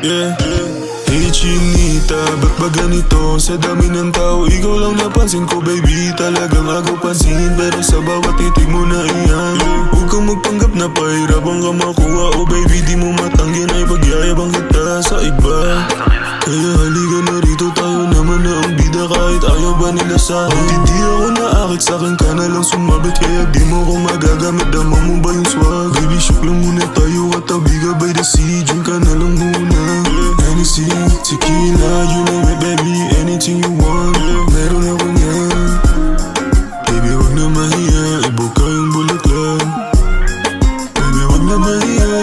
Yeah. Hey Chinita, ba't ba ganito? Sa dami ng tao, ikaw lang napansin ko baby. Talagang agaw pansin, pero sa bawat titig mo na iyan. Huwag kang magpanggap na pahirapan ka makuha. Oh baby, di mo matanggi na ipagyayabang kita sa iba. Kaya halika na rito, tayo naman na ang bida. Kahit ayaw ba nila sa akin, hindi ako naakit, sa'kin ka na lang sumabit. Kaya di mo ko magagamit, dama mo ba yung swag? Baby, shook lang muna tayo at tabiga by the sea. Drink ka na lang muna. Hennessy, tequila, you name it baby, anything you want, meron ako niyan. Baby, wag na mahiya, ibuka yung bulaklak. Baby, wag na mahiya,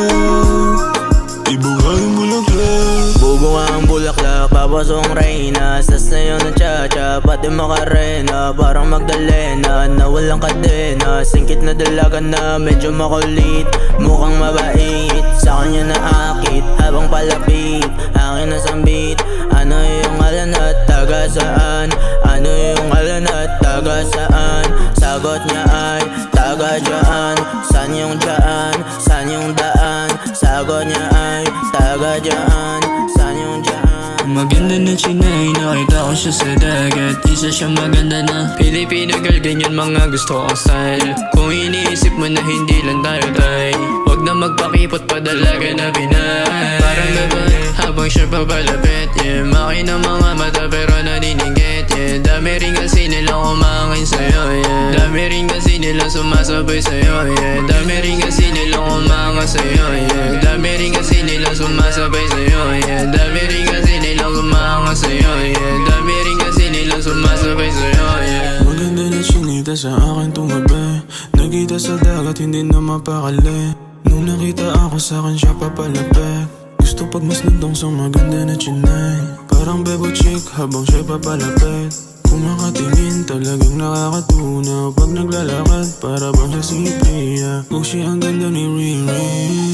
ibuka yung bulaklak. Bubunga ang bulaklak, papasong reyna. Stas na yun ang cha-cha, pati makarena. Parang Magdalena, na walang kadena. Singkit na dalaga na medyo makulit, mukhang mabait. Sa kanya naakit, habang palapit, akin na sambit. Ano yung alan at taga saan? Ano yung alan at taga saan? Sagot niya ay taga dyan. San yung dyan? San yung daan? Sagot niya ay taga dyan. San yung dyan? Maganda na Chinay, nakita ko siya sa dagat. Isa siya maganda na Filipino girl, ganyan mga gusto kong style. Kung iniisip mo na hindi lang tayo tay, wag na magpakipot, padalaga na Pinay. Parang babae habang siya papalapit, yeah. Makina mga mata pero naniningit, yeah. Dami rin kasi nilang kumangin sa'yo, yeah. Dami rin kasi nilang sumasabay sa'yo, yeah. Dami rin kasi nilang kumanga sa'yo, yeah. Dami rin kasi nilang sumasabay sa'yo, yeah. Dami rin kasi nilang kumanga sa'yo, yeah. Dami rin kasi nilang sumasabay sa'yo, yeah. Maganda na Chinita sa akin tumabi. Nakita sa dagat, hindi na mapakali. Nung nakita ako sa'kin siya papalapit. Gusto pagmaslandong sa maganda na Chinay. Parang bebo chick habang siya papalapit. Kung makatingin talagang nakakatunaw. Pag naglalakad para bang siya si Pia. Kung siya ang ganda ni Riri.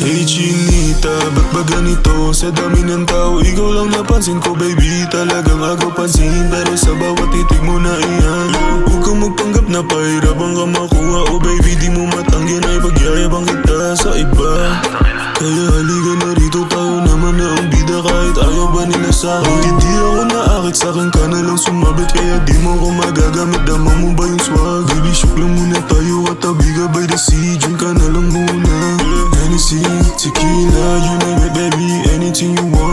Hey Chinita, ba't ba ganito? Sa dami ng tao, ikaw lang napansin ko baby. Talagang agaw pansin, pero sa bawat titig mo na iyan. Huwag kang magpanggap na pahirapan ka makuha. Oh baby, di mo matanggi na ipagyayabang kita sa iba. Kaya halika na rito, tayo naman na ang bida. Kahit ayaw ba nila sa akin, hindi ako naakit, sa'kin ka na lang sumabit. Kaya di mo ko magagamit, dama mo ba yung swag? Baby, shook lang muna tayo at tabiga by the sea. Drink ka na lang muna. Hennessy, tequila, you name it baby, anything you want.